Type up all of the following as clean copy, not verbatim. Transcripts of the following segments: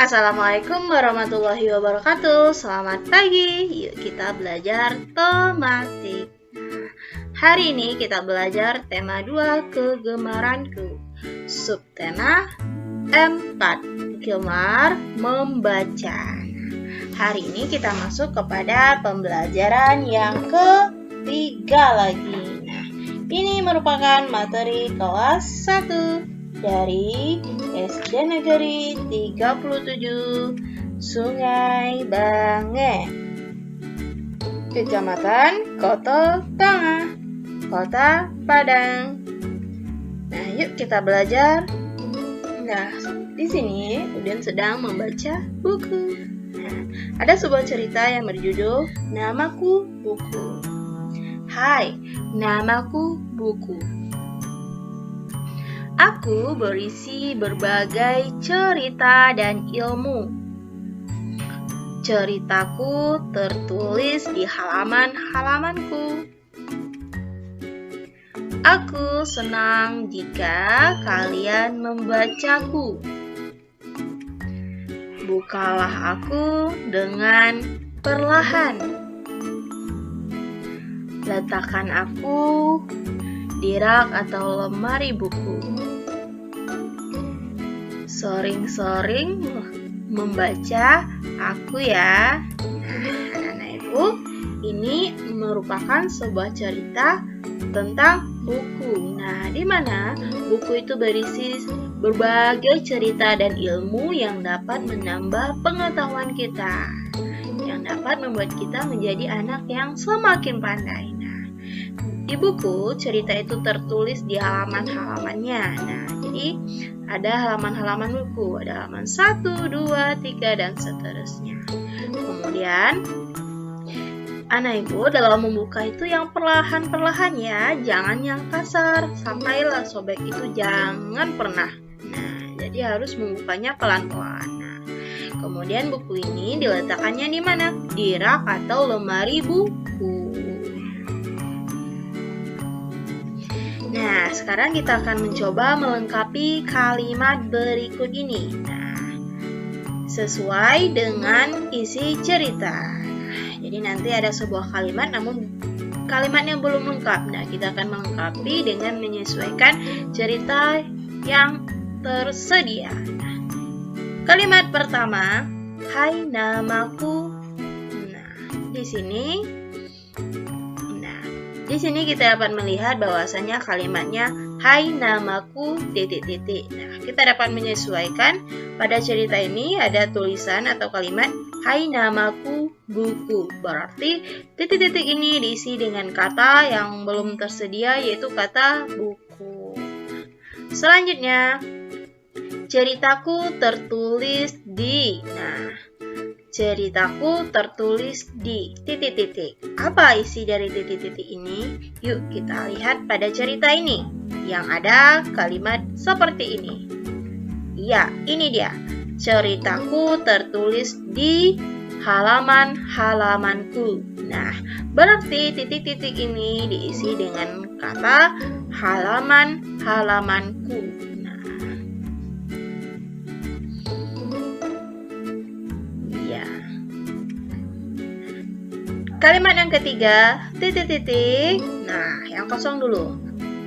Assalamualaikum warahmatullahi wabarakatuh. Selamat pagi. Yuk kita belajar tematik. Hari ini kita belajar tema 2, kegemaranku. Subtema 4, gemar membaca. Hari ini kita masuk kepada pembelajaran yang ketiga lagi. Nah, ini merupakan materi kelas 1 dari SD Negeri 37 Sungai Bange, Kecamatan Koto Tengah, Kota Padang. Nah, yuk kita belajar. Nah, di sini Udin sedang membaca buku. Nah, ada sebuah cerita yang berjudul Namaku Buku. Hai, namaku Buku. Aku berisi berbagai cerita dan ilmu. Ceritaku tertulis di halaman-halamanku. Aku senang jika kalian membacaku. Bukalah aku dengan perlahan. Letakkan aku di rak atau lemari buku. Sering-sering membaca aku ya. Nah, anak-anak ibu, ini merupakan sebuah cerita tentang buku. Nah, di mana buku itu berisi berbagai cerita dan ilmu yang dapat menambah pengetahuan kita, yang dapat membuat kita menjadi anak yang semakin pandai. Di buku, cerita itu tertulis di halaman-halamannya. Nah, jadi ada halaman-halaman buku, ada halaman 1, 2, 3, dan seterusnya. Kemudian, anak ibu dalam membuka itu yang perlahan-perlahan ya, jangan yang kasar, sampailah sobek itu jangan pernah. Nah, jadi harus membukanya pelan-pelan. Nah, kemudian buku ini diletakkannya di mana? Di rak atau lemari buku. Nah, sekarang kita akan mencoba melengkapi kalimat berikut ini. Nah, sesuai dengan isi cerita. Nah, jadi nanti ada sebuah kalimat namun kalimatnya belum lengkap. Nah, kita akan melengkapi dengan menyesuaikan cerita yang tersedia. Nah, kalimat pertama, hai namaku. Nah, di sini kita dapat melihat bahwasanya kalimatnya hai namaku ... Nah, kita dapat menyesuaikan pada cerita ini ada tulisan atau kalimat hai namaku buku. Berarti ... ini diisi dengan kata yang belum tersedia yaitu kata buku. Selanjutnya, ceritaku tertulis di. Nah, ceritaku tertulis di ... Apa isi dari ... ini? Yuk kita lihat pada cerita ini yang ada kalimat seperti ini. Ya, ini dia. Ceritaku tertulis di halaman-halamanku. Nah, berarti ... ini diisi dengan kata halaman-halamanku. Kalimat yang ketiga, ... Nah, yang kosong dulu.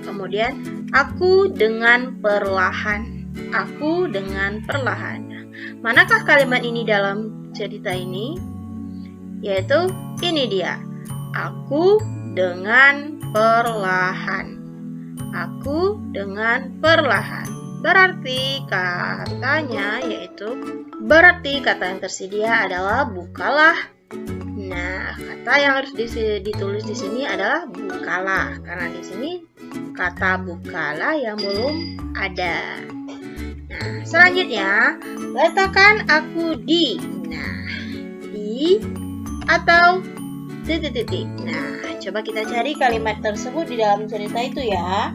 Kemudian, aku dengan perlahan. Aku dengan perlahan. Manakah kalimat ini dalam cerita ini? Yaitu ini dia. Aku dengan perlahan. Aku dengan perlahan. Berarti kata yang tersedia adalah bukalah. Nah, kata yang harus ditulis di sini adalah bukalah, karena di sini kata bukalah yang belum ada. Nah, selanjutnya letakkan aku di. Nah, di atau ... Nah, coba kita cari kalimat tersebut di dalam cerita itu ya.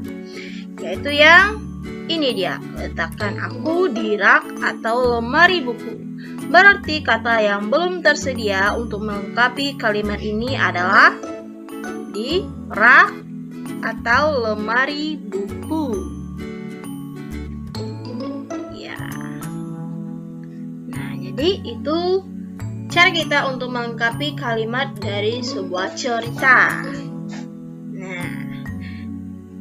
Yaitu yang ini dia, letakkan aku di rak atau lemari buku. Berarti kata yang belum tersedia untuk melengkapi kalimat ini adalah di rak atau lemari buku. Ya. Nah, Jadi itu cara kita untuk melengkapi kalimat dari sebuah cerita. Nah,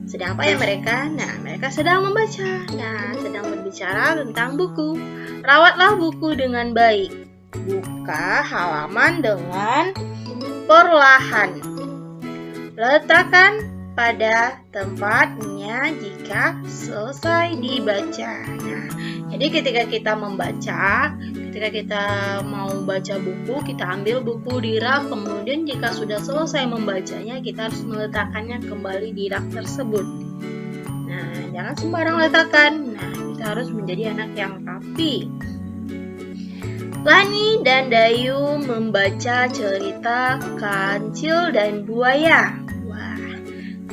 sedang apa ya mereka? Nah, mereka sedang membaca. Nah, sedang berbicara tentang buku. Rawatlah buku dengan baik. Buka halaman dengan perlahan. Letakkan pada tempatnya jika selesai dibaca. Nah, jadi ketika kita membaca, ketika kita mau baca buku, kita ambil buku di rak, kemudian jika sudah selesai membacanya, kita harus meletakkannya kembali di rak tersebut. Nah, jangan sembarang letakkan. Nah, kita harus menjadi anak yang rapi. Lani dan Dayu membaca cerita Kancil dan Buaya.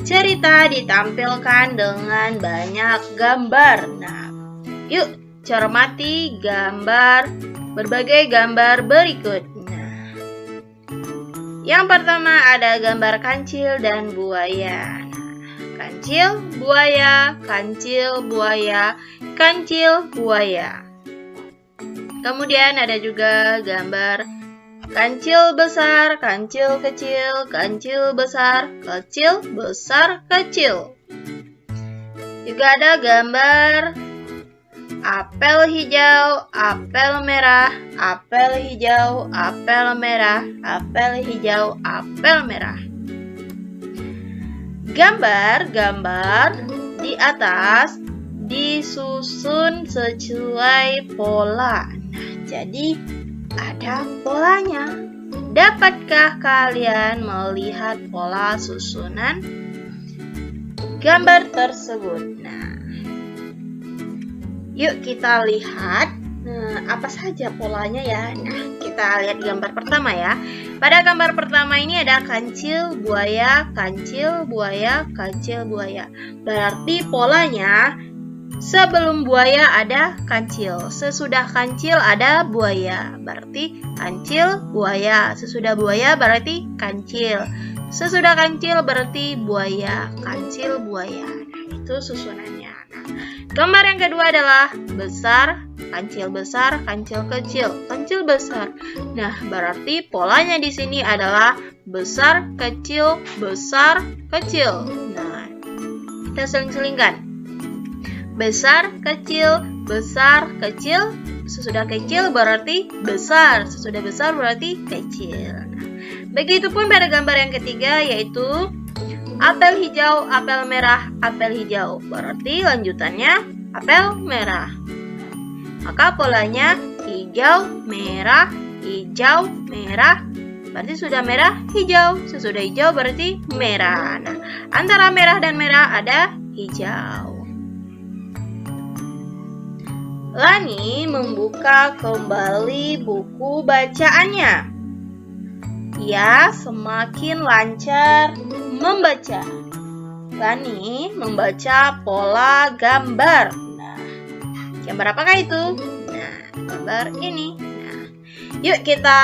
Cerita ditampilkan dengan banyak gambar. Nah, yuk cermati berbagai gambar berikut. Nah, yang pertama ada gambar kancil dan buaya. Nah, kancil, buaya, kancil, buaya, kancil, buaya. Kemudian ada juga gambar kancil besar, kancil kecil, kancil besar, kecil besar, kecil. Juga ada gambar apel hijau, apel merah, apel hijau, apel merah, apel hijau, apel merah. Gambar-gambar di atas disusun sesuai pola. Nah, jadi ada polanya. Dapatkah kalian melihat pola susunan gambar tersebut? Nah, yuk kita lihat apa saja polanya ya. Nah, kita lihat gambar pertama ya. Pada gambar pertama ini ada kancil, buaya, kancil, buaya, kancil, buaya. Berarti polanya sebelum buaya ada kancil, sesudah kancil ada buaya, berarti kancil, buaya. Sesudah buaya berarti kancil, sesudah kancil berarti buaya, kancil, buaya. Nah, itu susunannya. Nah, gambar yang kedua adalah besar, kancil besar, kancil kecil, kancil besar. Nah, berarti polanya di sini adalah besar, kecil, besar, kecil. Nah, kita seling-selingkan. Besar, kecil, besar, kecil. Sesudah kecil berarti besar, sesudah besar berarti kecil. Nah, begitupun pada gambar yang ketiga yaitu apel hijau, apel merah, apel hijau. Berarti lanjutannya apel merah. Maka polanya hijau, merah, hijau, merah. Berarti sudah merah, hijau. Sesudah hijau berarti merah. Nah, antara merah dan merah ada hijau. Lani membuka kembali buku bacaannya. Ia semakin lancar membaca. Lani membaca pola gambar. Nah, gambar apakah itu? Nah, gambar ini. Nah, yuk kita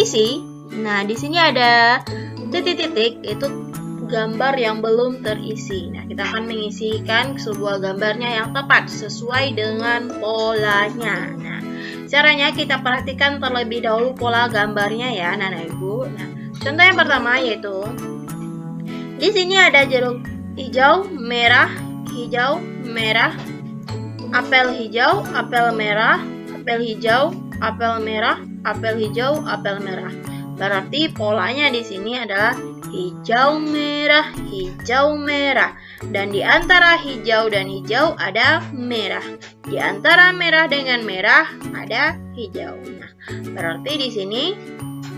isi. Nah, di sini ada titik-titik, itu gambar yang belum terisi. Nah, kita akan mengisikan sebuah gambarnya yang tepat sesuai dengan polanya. Nah, caranya kita perhatikan terlebih dahulu pola gambarnya ya, Nana Ibu. Nah, contoh yang pertama yaitu di sini ada jeruk hijau, merah, hijau, merah, apel hijau, apel merah, apel hijau, apel merah, apel hijau, apel merah. Berarti polanya di sini adalah hijau merah, hijau merah. Dan di antara hijau dan hijau ada merah. Di antara merah dengan merah ada hijau. Nah, berarti di sini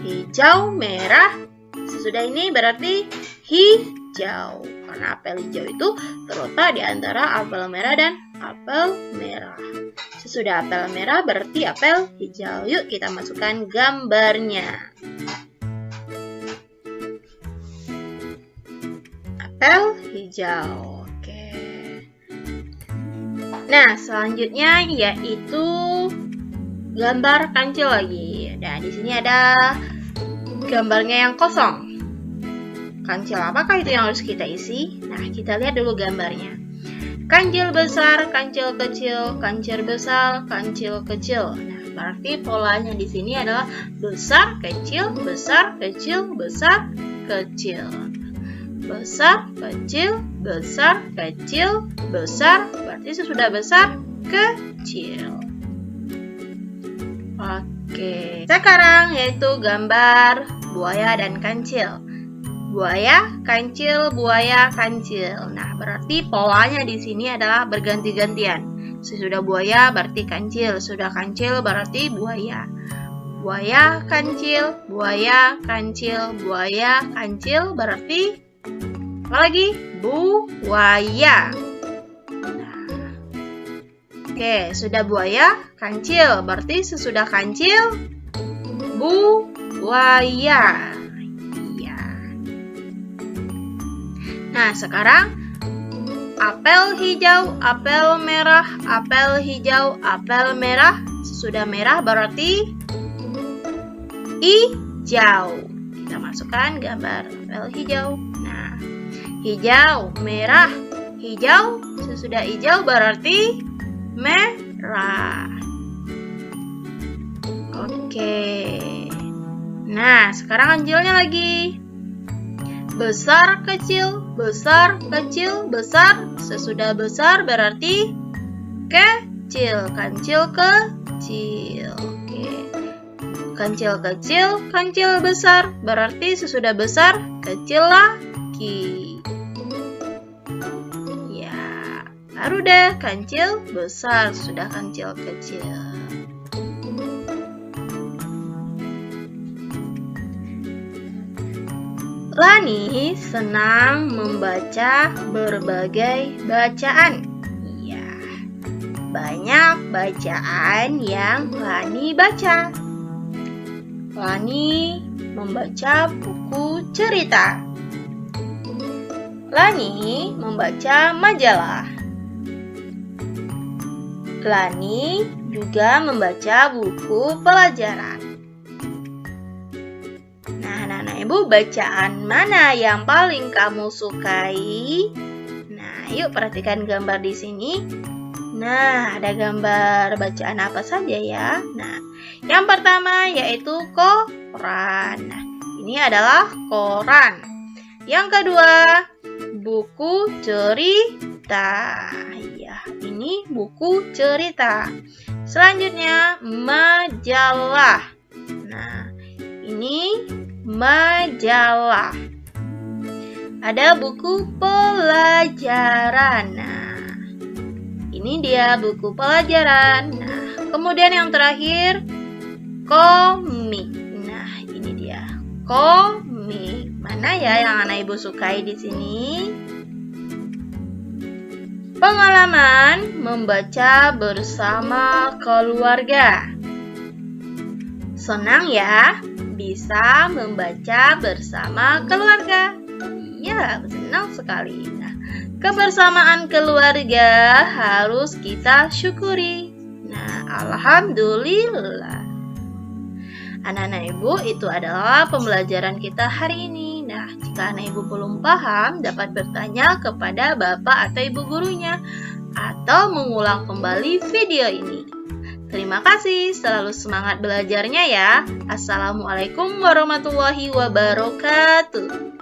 hijau merah. Sesudah ini berarti hijau. Karena apel hijau itu terletak di antara apel merah dan apel merah. Sesudah apel merah berarti apel hijau. Yuk kita masukkan gambarnya. Apel hijau. Oke. Nah, selanjutnya yaitu gambar kancil lagi. Nah, di sini ada gambarnya yang kosong. Kancil apakah itu yang harus kita isi? Nah, kita lihat dulu gambarnya. Kancil besar, kancil kecil, kancil besar, kancil kecil. Nah, berarti polanya di sini adalah besar, kecil, besar, kecil, besar, kecil. Besar, kecil, besar, kecil, besar, berarti sesudah besar, kecil. Oke, sekarang yaitu gambar buaya dan kancil. Buaya, kancil, buaya, kancil. Nah, berarti polanya di sini adalah berganti-gantian. Sesudah buaya berarti kancil, sudah kancil berarti buaya. Buaya, kancil, buaya, kancil, buaya, kancil berarti apa lagi? Buaya. Nah, oke, sudah buaya, kancil berarti sesudah kancil buaya. Iya. Nah, sekarang apel hijau, apel merah, apel hijau, apel merah. Sesudah merah berarti hijau. Kita masukkan gambar apel hijau. Nah, hijau, merah, hijau. Sesudah hijau berarti merah. Oke. Nah, sekarang kancilnya lagi. Besar, kecil, besar, kecil, besar. Sesudah besar berarti kecil, kancil kecil. Oke. Kancil kecil, kancil besar. Berarti sesudah besar kecil lagi. Ya, baru deh kancil besar, sudah kancil kecil. Lani senang membaca berbagai bacaan. Iya, banyak bacaan yang Lani baca. Lani membaca buku cerita. Lani membaca majalah. Lani juga membaca buku pelajaran. Ibu, bacaan mana yang paling kamu sukai? Nah, yuk perhatikan gambar di sini. Nah, ada gambar bacaan apa saja ya? Nah, yang pertama yaitu koran. Nah, ini adalah koran. Yang kedua, buku cerita. Ya, ini buku cerita. Selanjutnya, majalah. Nah, ini majalah. Ada buku pelajaran. Nah, ini dia buku pelajaran. Nah, kemudian yang terakhir komik. Nah, ini dia komik. Mana ya yang anak ibu sukai di sini? Pengalaman membaca bersama keluarga. Senang ya bisa membaca bersama keluarga. Iya, senang sekali. Nah, kebersamaan keluarga harus kita syukuri. Nah, alhamdulillah. Anak-anak ibu, itu adalah pembelajaran kita hari ini. Nah, jika anak ibu belum paham, dapat bertanya kepada bapak atau ibu gurunya atau mengulang kembali video ini. Terima kasih, selalu semangat belajarnya ya. Assalamualaikum warahmatullahi wabarakatuh.